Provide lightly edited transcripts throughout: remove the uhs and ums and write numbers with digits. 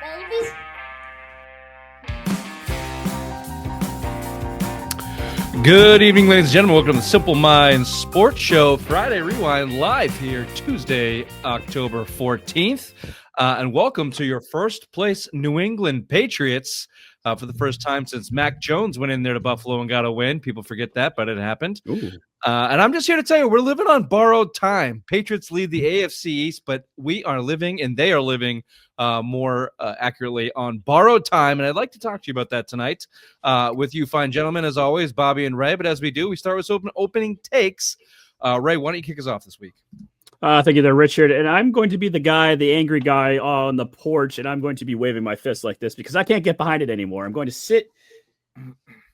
babies. Good evening, ladies and gentlemen. Welcome to the Simple Minds Sports Show Friday Rewind live here Tuesday, October 14th. And welcome to your first place New England Patriots for the first time since Mac Jones went in there to Buffalo and got a win. People forget that, but it happened. And I'm just here to tell you, we're living on borrowed time. Patriots lead the AFC East, but we are living and they are living more accurately on borrowed time. And I'd like to talk to you about that tonight with you fine gentlemen, as always, Bobby and Ray. But as we do, we start with opening takes. Ray, why don't you kick us off this week? Thank you there, Richard. And I'm going to be the angry guy on the porch, and I'm going to be waving my fist like this because I can't get behind it anymore. I'm going to sit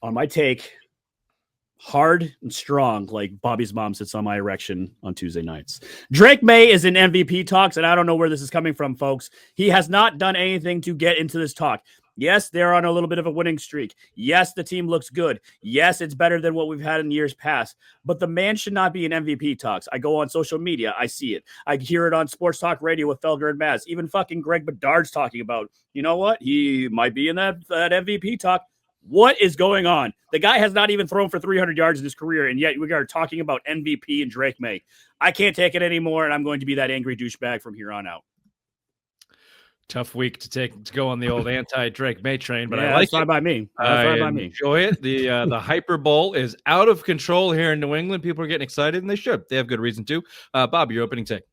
on my take hard and strong like Bobby's mom sits on my erection on Tuesday nights. Drake Maye is in MVP talks, and I don't know where this is coming from, folks. He has not done anything to get into this talk. Yes, they're on a little bit of a winning streak. Yes, the team looks good. Yes, it's better than what we've had in years past. But the man should not be in MVP talks. I go on social media. I see it. I hear it on sports talk radio with Felger and Maz. Even fucking Greg Bedard's talking about, you know what? He might be in that MVP talk. What is going on? The guy has not even thrown for 300 yards in his career, and yet we are talking about MVP and Drake Maye. I can't take it anymore, and I'm going to be that angry douchebag from here on out. Tough week to go on the old anti-Drake Maye train, but yeah, I like it. By me. I enjoy it. The Hyper Bowl is out of control here in New England. People are getting excited, and they should. They have good reason to. Bob, your opening take.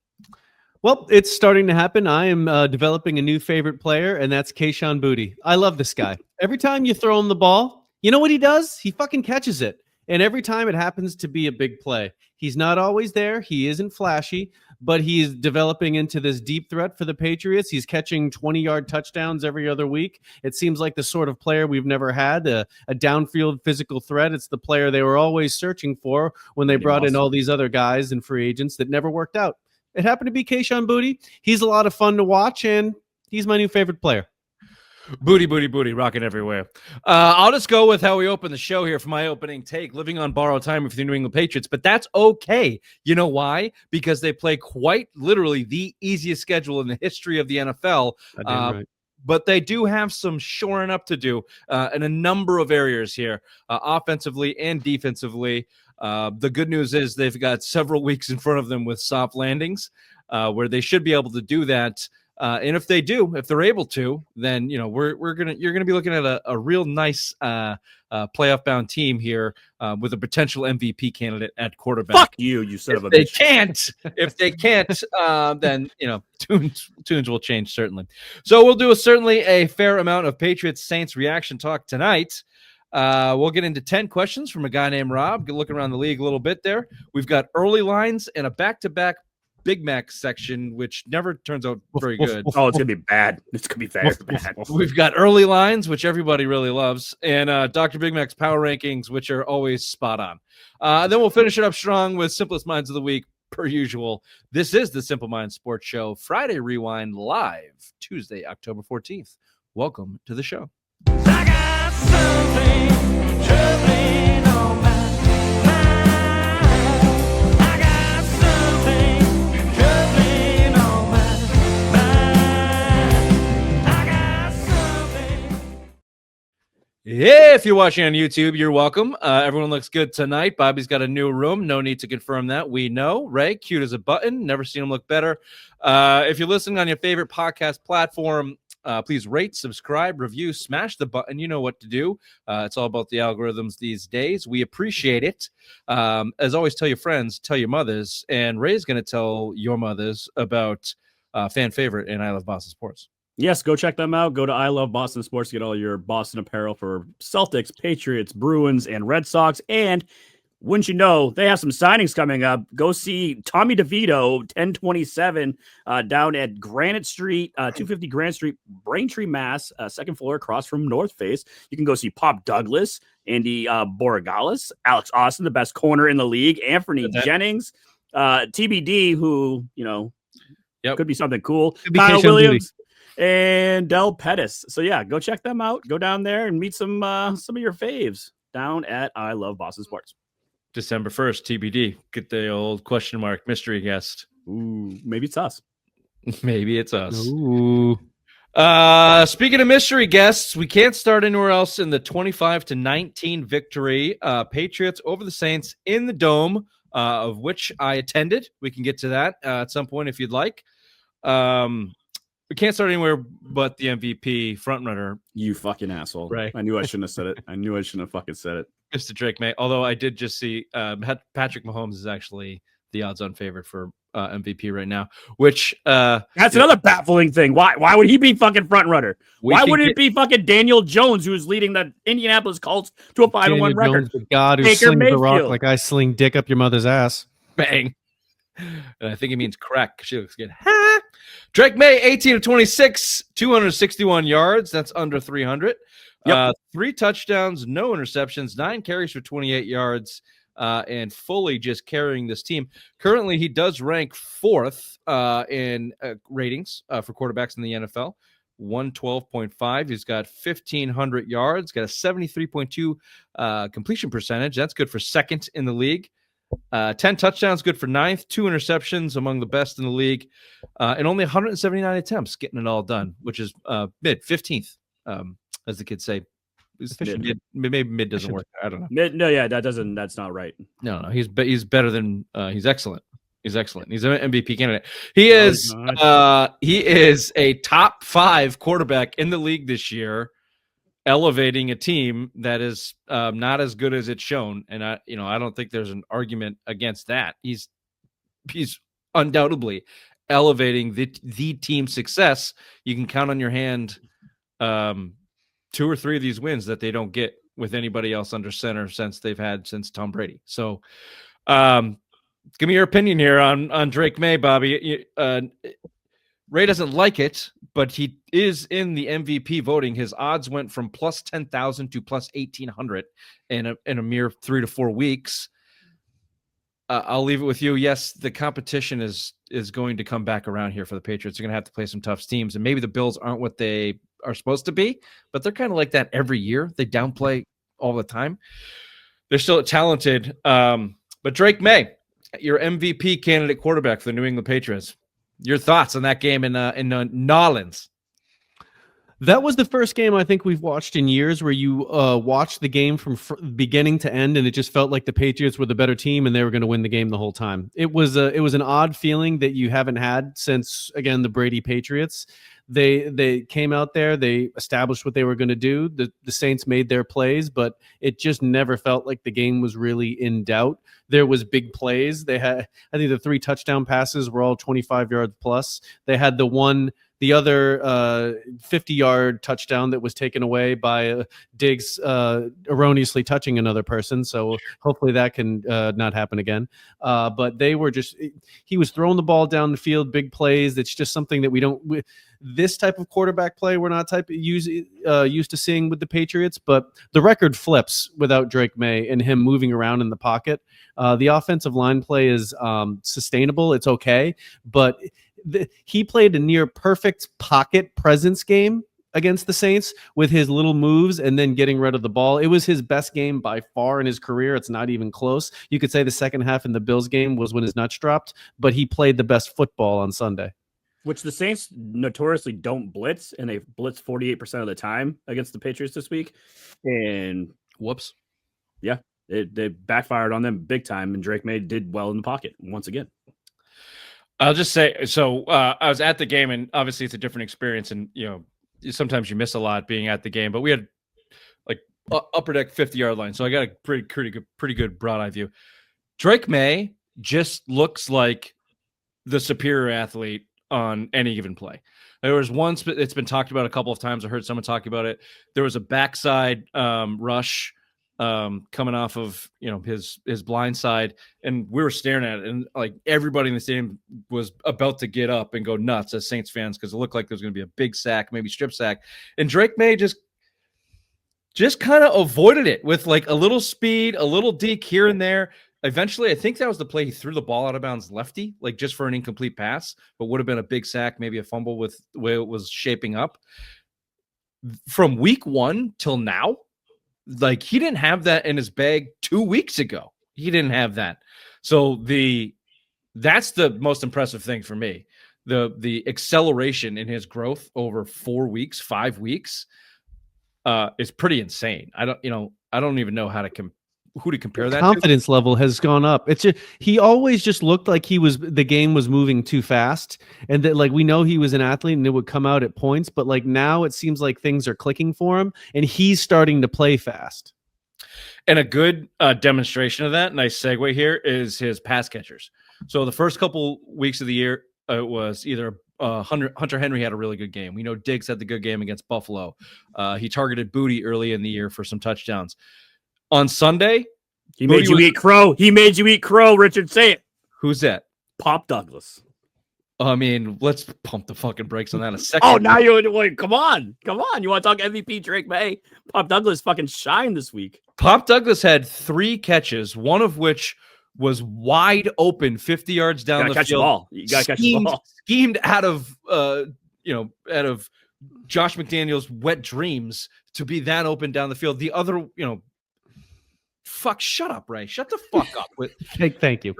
Well, it's starting to happen. I am developing a new favorite player, and that's Kayshon Boutte. I love this guy. Every time you throw him the ball, you know what he does? He fucking catches it. And every time it happens to be a big play. He's not always there. He isn't flashy, but he's developing into this deep threat for the Patriots. He's catching 20-yard touchdowns every other week. It seems like the sort of player we've never had, a downfield physical threat. It's the player they were always searching for when they brought in all these other guys and free agents that never worked out. It happened to be Kayshon Boutte. He's a lot of fun to watch, and he's my new favorite player. Booty, rocking everywhere. I'll just go with how we open the show here for my opening take, living on borrowed time with the New England Patriots, but that's okay. You know why? Because they play quite literally the easiest schedule in the history of the NFL. Right. But they do have some shoring up to do in a number of areas here, offensively and defensively. The good news is they've got several weeks in front of them with soft landings where they should be able to do that. And if they're able to, then you're gonna be looking at a real nice playoff bound team here with a potential MVP candidate at quarterback. Fuck you son of a bitch. If they can't, then tunes will change certainly. So we'll do certainly a fair amount of Patriots Saints reaction talk tonight. We'll get into 10 questions from a guy named Rob. Look around the league a little bit there. We've got early lines and a back-to-back Big Mac section, which never turns out very good. Oh, it's going to be bad. It's going to be very bad. We've got early lines, which everybody really loves, and Dr. Big Mac's power rankings, which are always spot on. Then we'll finish it up strong with Simplest Minds of the Week, per usual. This is the Simple Minds Sports Show, Friday Rewind, live Tuesday, October 14th. Welcome to the show. I got something troubling on my mind. I got something troubling on my mind. I got something. Yeah, if you're watching on YouTube, you're welcome. Everyone looks good tonight. Bobby's got a new room. No need to confirm that. We know. Ray, cute as a button. Never seen him look better. If you're listening on your favorite podcast platform, please rate, subscribe, review, smash the button. You know what to do. It's all about the algorithms these days. We appreciate it. As always, tell your friends, tell your mothers, and Ray's going to tell your mothers about fan favorite in I Love Boston Sports. Yes, go check them out. Go to I Love Boston Sports to get all your Boston apparel for Celtics, Patriots, Bruins, and Red Sox. And wouldn't you know, they have some signings coming up. Go see Tommy DeVito, 1027, down at Granite Street, 250 Granite Street, Braintree, Mass, second floor across from North Face. You can go see Pop Douglas, Andy Borregales, Alex Austin, the best corner in the league, Anthony Jennings, TBD, who, could be something cool, Kyle Williams, and Del Pettis. So, yeah, go check them out. Go down there and meet some of your faves down at I Love Boston Sports. December 1st, TBD. Get the old question mark mystery guest. Ooh, maybe it's us. Maybe it's us. Ooh. Speaking of mystery guests, we can't start anywhere else in the 25-19 victory. Patriots over the Saints in the Dome, of which I attended. We can get to that at some point if you'd like. We can't start anywhere but the MVP frontrunner, You fucking asshole. Right. I knew I shouldn't have said it. I knew I shouldn't have fucking said it. Mr. Drake Maye. Although I did just see Patrick Mahomes is actually the odds-on favorite for MVP right now, which That's another baffling thing. Why would he be fucking front runner? Why wouldn't it be fucking Daniel Jones, who is leading the Indianapolis Colts to a 5-1 record? Jones, the God who Baker slings the rock Mayfield. like I sling dick up your mother's ass. bang? And I think he means crack. She looks good. Drake Maye, 18 of 26, 261 yards. That's under 300. Yep. 3 touchdowns, no interceptions, 9 carries for 28 yards, and fully just carrying this team. Currently, he does rank 4th in ratings for quarterbacks in the NFL. 112.5. He's got 1,500 yards, got a 73.2 completion percentage. That's good for 2nd in the league. 10 touchdowns, good for 9th. 2 interceptions, among the best in the league. And only 179 attempts getting it all done, which is mid 15th, as the kids say. Maybe mid doesn't work. I don't know. That's not right. No, he's better than he's excellent. He's excellent. He's an MVP candidate. He is a top 5 quarterback in the league this year, elevating a team that is not as good as it's shown. And I don't think there's an argument against that. He's undoubtedly elevating the team's success. You can count on your hand 2 or 3 of these wins that they don't get with anybody else under center since Tom Brady. So, give me your opinion here on Drake Maye, Bobby. Ray doesn't like it, but he is in the MVP voting. His odds went from plus 10,000 to plus 1,800 in a mere 3 to 4 weeks. I'll leave it with you. Yes, the competition is going to come back around here for the Patriots. They're going to have to play some tough teams, and maybe the Bills aren't what they are supposed to be, but they're kind of like that every year. They downplay all the time. They're still talented. But Drake Maye, your MVP candidate quarterback for the New England Patriots. Your thoughts on that game in Nolans? That was the first game I think we've watched in years where you watched the game from beginning to end, and it just felt like the Patriots were the better team and they were going to win the game the whole time. It was an odd feeling that you haven't had since, again, the Brady Patriots. They came out there, they established what they were going to do. The Saints made their plays, but it just never felt like the game was really in doubt. There was big plays. They had, I think the 3 touchdown passes were all 25 yards plus. They had the other 50-yard touchdown that was taken away by Diggs erroneously touching another person. So hopefully that can not happen again. But they were he was throwing the ball down the field, big plays. It's just something that this type of quarterback play we're not used to seeing with the Patriots. But the record flips without Drake Maye and him moving around in the pocket. The offensive line play is sustainable. It's okay. But he played a near perfect pocket presence game against the Saints with his little moves and then getting rid of the ball. It was his best game by far in his career. It's not even close. You could say the second half in the Bills game was when his nuts dropped, but he played the best football on Sunday. Which the Saints notoriously don't blitz, and they blitz 48% of the time against the Patriots this week. And whoops. Yeah, they backfired on them big time, and Drake Maye did well in the pocket once again. I'll just say, so I was at the game, and obviously it's a different experience, and sometimes you miss a lot being at the game, but we had like upper deck 50-yard line, so I got a pretty good broad eye view. Drake Maye just looks like the superior athlete on any given play. There was one it's been talked about a couple of times. I heard someone talking about it. There was a backside rush coming off of his blind side, and we were staring at it, and like everybody in the stadium was about to get up and go nuts as Saints fans because it looked like there was going to be a big sack, maybe strip sack, and Drake Maye just kind of avoided it with like a little speed, a little deke here and there. Eventually, I think that was the play. He threw the ball out of bounds lefty, like just for an incomplete pass, but would have been a big sack, maybe a fumble with the way it was shaping up. From week 1 till now, like he didn't have that in his bag 2 weeks ago. He didn't have that. So that's the most impressive thing for me. the acceleration in his growth over 4 weeks, 5 weeks, is pretty insane. I don't even know who to compare that to. Confidence level has gone up. It's just, he always just looked like the game was moving too fast, and that like we know he was an athlete and it would come out at points, but like now it seems like things are clicking for him and he's starting to play fast. And a good demonstration of that, nice segue here, is his pass catchers. So the first couple weeks of the year, it was either Hunter Henry had a really good game. We know Diggs had the good game against Buffalo. He targeted Boutte early in the year for some touchdowns. On Sunday, he made you eat crow. He made you eat crow, Richard. Say it. Who's that? Pop Douglas. I mean, let's pump the fucking brakes on that in a second. Oh, now wait, come on. You want to talk MVP Drake Maye? Pop Douglas fucking shined this week. Pop Douglas had 3 catches, one of which was wide open, 50 yards down the field. You gotta catch the ball. Schemed out of Josh McDaniels' wet dreams to be that open down the field. The other, shut up, Ray. Shut the fuck up. Thank you.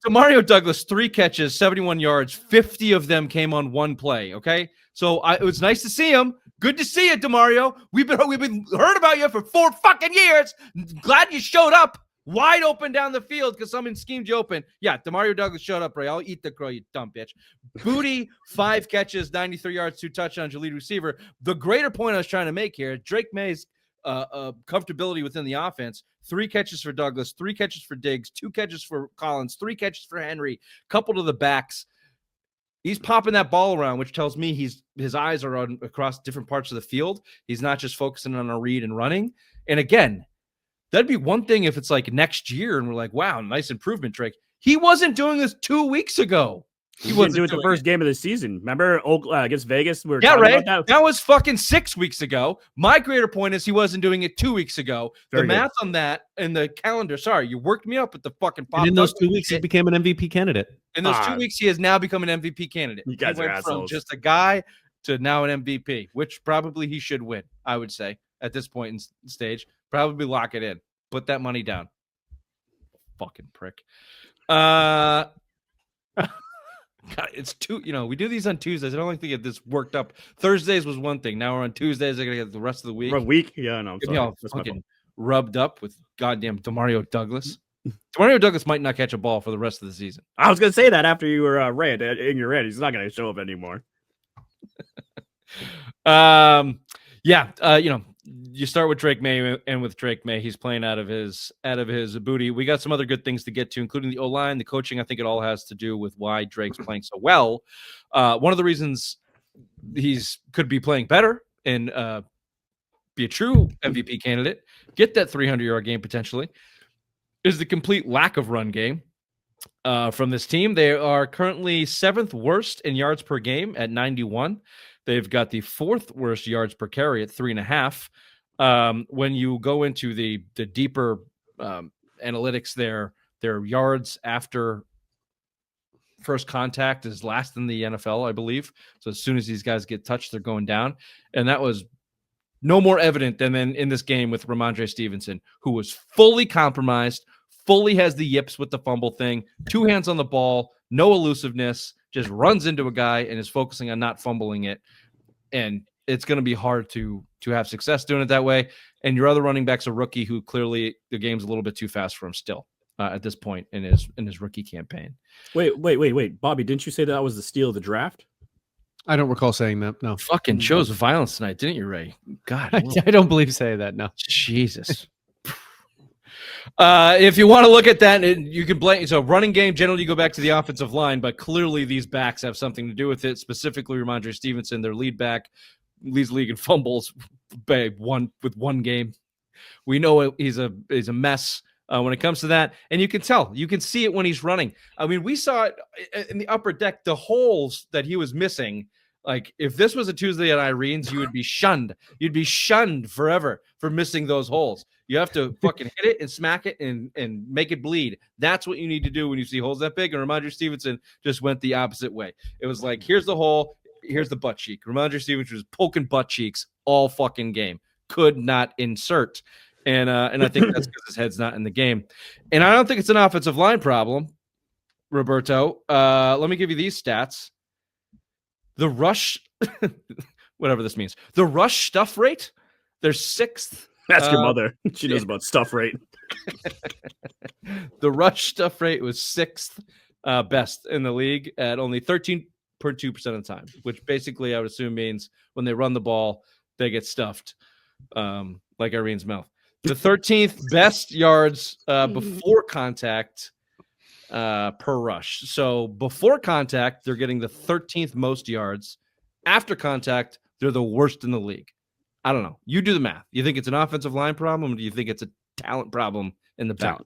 Demario Douglas, 3 catches, 71 yards, 50 of them came on one play. Okay, so it was nice to see him. Good to see you, Demario. We've been heard about you for 4 fucking years. Glad you showed up wide open down the field because someone schemed you open. Yeah, Demario Douglas showed up, Ray. I'll eat the crow, you dumb bitch. Boutte, 5 catches, 93 yards, 2 touchdowns, your lead receiver. The greater point I was trying to make here, Drake Maye's comfortability within the offense. 3 catches for Douglas, 3 catches for Diggs, 2 catches for Collins, 3 catches for Henry, couple to the backs. He's popping that ball around, which tells me his eyes are on across different parts of the field. He's not just focusing on a read and running. And again, that'd be one thing if it's like next year and we're like, wow, nice improvement, Drake. He wasn't doing this 2 weeks ago. He wasn't doing it the first game of the season. Remember against Vegas? We were talking about that. That was fucking 6 weeks ago. My greater point is he wasn't doing it 2 weeks ago. The math on that and the calendar. Sorry, you worked me up with the fucking pop. And in those 2 weeks, he became an MVP candidate. In those 2 weeks, he has now become an MVP candidate. You guys he went are assholes. from just a guy to now an MVP, which probably he should win, I would say, at this point in stage. Probably lock it in. Put that money down. Fucking prick. God, it's we do these on Tuesdays. I don't think get this worked up. Thursdays was one thing. Now we're on Tuesdays. I gotta get the rest of the week. Week? Yeah, no, I'm sorry. All fucking rubbed up with goddamn Demario Douglas. Demario Douglas might not catch a ball for the rest of the season. I was gonna say that after you were red in your red. He's not gonna show up anymore. You start with Drake Maye, and with Drake Maye, he's playing out of his booty. We got some other good things to get to, including the O-line, the coaching. I think it all has to do with why Drake's playing so well. One of the reasons could be playing better and be a true MVP candidate, get that 300-yard game potentially, is the complete lack of run game from this team. They are currently 7th worst in yards per game at 91. They've got the 4th worst yards per carry at 3.5. When you go into the deeper analytics, their yards after first contact is last in the NFL, I believe. So as soon as these guys get touched, they're going down. And that was no more evident than in this game with Ramondre Stevenson, who was fully compromised, fully has the yips with the fumble thing, 2 hands on the ball, no elusiveness, just runs into a guy and is focusing on not fumbling it. And it's going to be hard to have success doing it that way. And your other running back's a rookie who clearly the game's a little bit too fast for him still at this point in his rookie campaign. Wait. Bobby, didn't you say that was the steal of the draft? I don't recall saying that. No. Fucking shows of violence tonight, didn't you, Ray? God. I don't believe saying that. No. Jesus. If you want to look at that, you can blame. So running game, generally you go back to the offensive line, but clearly these backs have something to do with it. Specifically, Ramondre Stevenson, their lead back, leads the league in fumbles with one game. We know he's a mess when it comes to that, and you can tell. You can see it when he's running. I mean, we saw it in the upper deck, the holes that he was missing. Like, if this was a Tuesday at Irene's, you would be shunned. You'd be shunned forever for missing those holes. You have to fucking hit it and smack it and make it bleed. That's what you need to do when you see holes that big. And Ramondre Stevenson just went the opposite way. It was like, here's the hole, here's the butt cheek. Ramondre Stevenson was poking butt cheeks all fucking game. Could not insert. And I think that's because his head's not in the game. And I don't think it's an offensive line problem, Roberto. Let me give you these stats. The rush, whatever this means, the rush stuff rate, they're 6th. Ask your mother. She knows about stuff rate. The rush stuff rate was 6th best in the league at only 13.2% of the time, which basically I would assume means when they run the ball, they get stuffed like Irene's mouth. The 13th best yards before contact per rush. So before contact, they're getting the 13th most yards. After contact, they're the worst in the league. I don't know. You do the math. You think it's an offensive line problem, or do you think it's a talent problem in the back?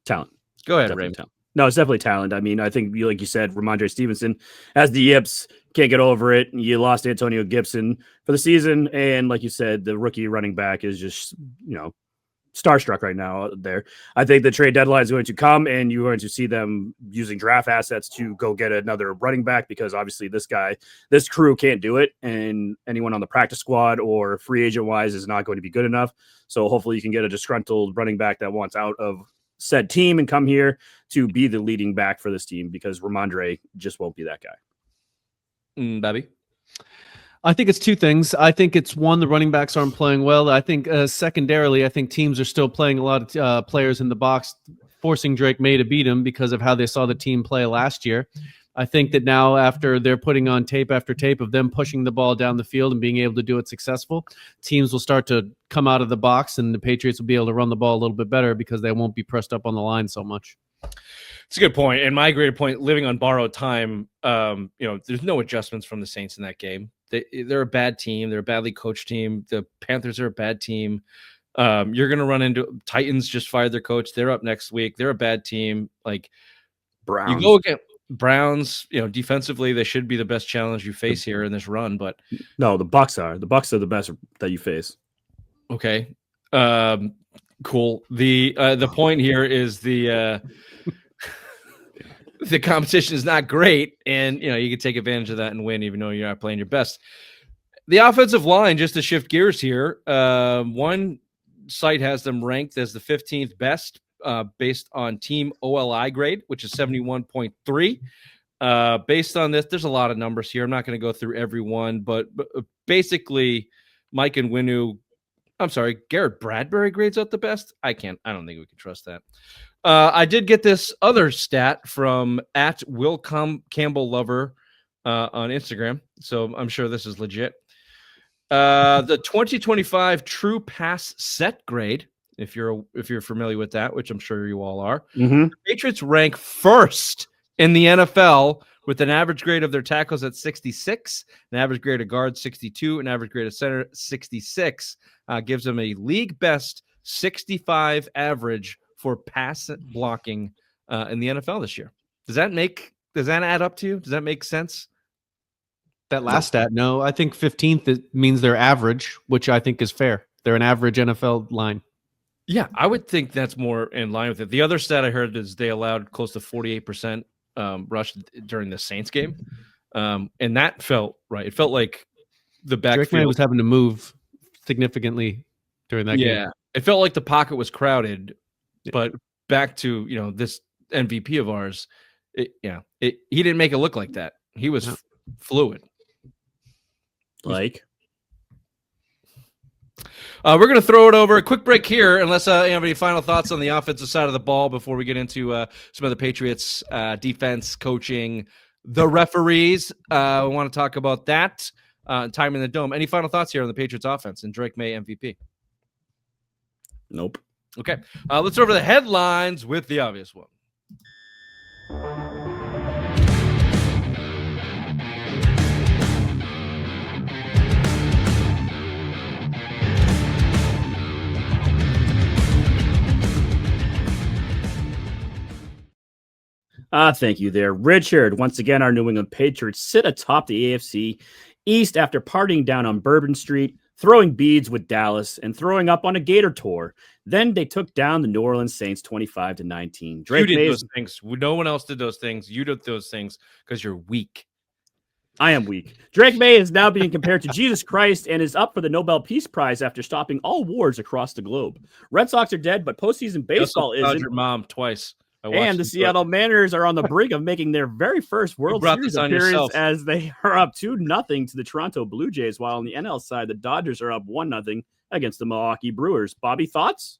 Talent. Go ahead, Definitely Ray. talent. No, it's definitely talent. I mean, I think, like you said, Ramondre Stevenson has the yips, can't get over it. You lost Antonio Gibson for the season, and like you said, the rookie running back is just, starstruck right now there. I think the trade deadline is going to come, and you're going to see them using draft assets to go get another running back, because obviously this crew can't do it, and anyone on the practice squad or free agent wise is not going to be good enough. So hopefully you can get a disgruntled running back that wants out of said team and come here to be the leading back for this team, because Ramondre just won't be that guy. Bobby? I think it's two things. I think it's one, the running backs aren't playing well. I think secondarily, I think teams are still playing a lot of players in the box, forcing Drake Maye to beat him because of how they saw the team play last year. I think that now, after they're putting on tape after tape of them pushing the ball down the field and being able to do it successful, teams will start to come out of the box, and the Patriots will be able to run the ball a little bit better because they won't be pressed up on the line so much. It's a good point. And my greater point, living on borrowed time, there's no adjustments from the Saints in that game. They're a bad team. They're a badly coached team. The Panthers are a bad team. You're going to run into Titans just fired their coach. They're up next week. They're a bad team. Like Browns. You go against Browns, defensively, they should be the best challenge you face here in this run. But no, the Bucks are. The Bucks are the best that you face. Okay. Cool. The point here is the competition is not great, and you can take advantage of that and win, even though you're not playing your best. The offensive line, just to shift gears here, one site has them ranked as the 15th best based on team OLI grade, which is 71.3. Based on this, there's a lot of numbers here. I'm not going to go through every one, but basically, Mike and Garrett Bradbury grades out the best. I don't think we can trust that. I did get this other stat from @Will Campbell Lover on Instagram, so I'm sure this is legit. The 2025 True Pass Set grade, if you're familiar with that, which I'm sure you all are, Mm-hmm. the Patriots rank first in the NFL with an average grade of their tackles at 66, an average grade of guards 62, an average grade of center 66. Gives them a league best 65 average for pass blocking in the NFL this year. Does that add up to you? Does that make sense? That last stat, no. I think 15th means they're average, which I think is fair. They're an average NFL line. Yeah, I would think that's more in line with it. The other stat I heard is they allowed close to 48% rush during the Saints game, and that felt right. It felt like the backfield Drake Maye was having to move significantly during that game. Yeah, it felt like the pocket was crowded. But back to this MVP of ours, he didn't make it look like that. He was fluid. Like, we're going to throw it over. A quick break here, unless you have any final thoughts on the offensive side of the ball before we get into some of the Patriots defense, coaching, the referees. We want to talk about that. Time in the dome. Any final thoughts here on the Patriots offense and Drake Maye MVP? nope. Okay, let's go over the headlines with the obvious one. Thank you there, Richard. Once again, our New England Patriots sit atop the AFC East after partying down on Bourbon Street, throwing beads with Dallas, and throwing up on a Gator tour. Then they took down the New Orleans Saints 25-19. You did those things. No one else did those things. You did those things because you're weak. I am weak. Drake Maye is now being compared to Jesus Christ and is up for the Nobel Peace Prize after stopping all wars across the globe. Red Sox are dead, but postseason baseball You also isn't. your mom twice. watched And the him do it. Seattle Mariners are on the brink of making their very first World brought Series this on appearance yourself. as they are up 2-0 to the Toronto Blue Jays, while on the NL side, the Dodgers are up 1-0 against the Milwaukee Brewers. Bobby, thoughts?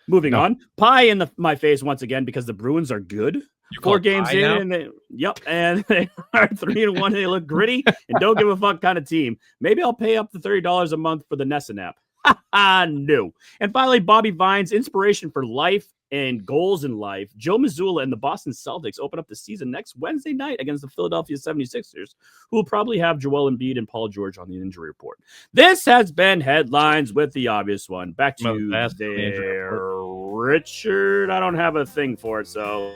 Moving No. on. Pie in my face once again because the Bruins are good. You 4 call games pie in, now? and they are 3-1. They look gritty and don't give a fuck kind of team. Maybe I'll pay up the $30 a month for the Nessun app. No. And finally, Bobby Vine's inspiration for life and goals in life. Joe Mazzulla and the Boston Celtics open up the season next Wednesday night against the Philadelphia 76ers, who will probably have Joel Embiid and Paul George on the injury report. This has been Headlines with the Obvious One. Back to you That's the injury there, Richard. I don't have a thing for it, so...